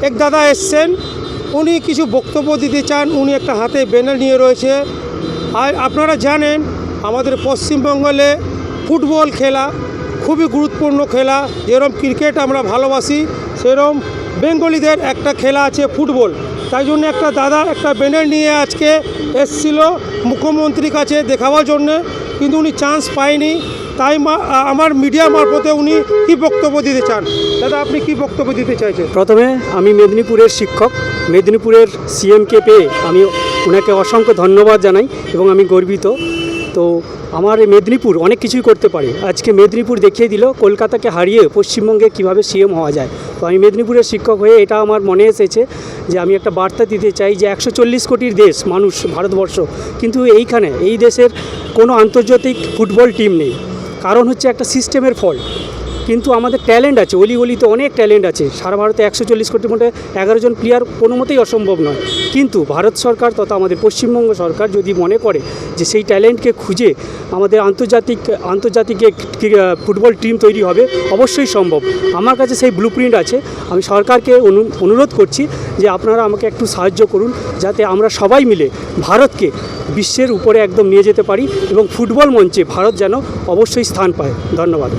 এক দাদা এসছেন, উনি কিছু বক্তব্য দিতে চান। উনি একটা হাতে ব্যানার নিয়ে রয়েছে। আর আপনারা জানেন আমাদের পশ্চিমবঙ্গে ফুটবল খেলা খুবই গুরুত্বপূর্ণ খেলা। যেরকম ক্রিকেট আমরা ভালোবাসি, সেরকম বেঙ্গলিদের একটা খেলা আছে ফুটবল। তাই জন্য একটা দাদা একটা ব্যানার নিয়ে আজকে এসছিল মুখ্যমন্ত্রীর কাছে দেখাবার জন্যে, কিন্তু উনি চান্স পায়নি। তাই আমার মিডিয়া মারফতে উনি কী বক্তব্য দিতে চান? দাদা, আপনি কি বক্তব্য দিতে চাইছেন? প্রথমে আমি মেদিনীপুরের শিক্ষক, মেদিনীপুরের সিএমকে পেয়ে আমি ওনাকে অসংখ্য ধন্যবাদ জানাই এবং আমি গর্বিত। তো আমার এই মেদিনীপুর অনেক কিছুই করতে পারে। আজকে মেদিনীপুর দেখিয়ে দিল কলকাতাকে হারিয়ে পশ্চিমবঙ্গে কিভাবে সিএম হওয়া যায়। তো আমি মেদিনীপুরের শিক্ষক হয়ে এটা আমার মনে এসেছে যে আমি একটা বার্তা দিতে চাই যে 140 কোটির দেশ মানুষ ভারতবর্ষ, কিন্তু এই দেশের কোনো আন্তর্জাতিক ফুটবল টিম নেই। কারণ হচ্ছে একটা সিস্টেমের ফল্ট। কিন্তু আমাদের ট্যালেন্ট আছে, অলিগলিতে অনেক ট্যালেন্ট আছে। সারা ভারতে 140 কোটির মধ্যে 11 জন প্লেয়ার কোনো মতেই অসম্ভব নয়। কিন্তু ভারত সরকার তথা আমাদের পশ্চিমবঙ্গ সরকার যদি মনে করে যে সেই ট্যালেন্টকে খুঁজে আমাদের আন্তর্জাতিক ফুটবল টিম তৈরি হবে, অবশ্যই সম্ভব। আমার কাছে সেই ব্লুপ্রিন্ট আছে। আমি সরকারকে অনুরোধ করছি যে আপনারা আমাকে একটু সাহায্য করুন, যাতে আমরা সবাই মিলে ভারতকে বিশ্বের উপরে একদম নিয়ে যেতে পারি এবং ফুটবল মঞ্চে ভারত যেন অবশ্যই স্থান পায়। ধন্যবাদ।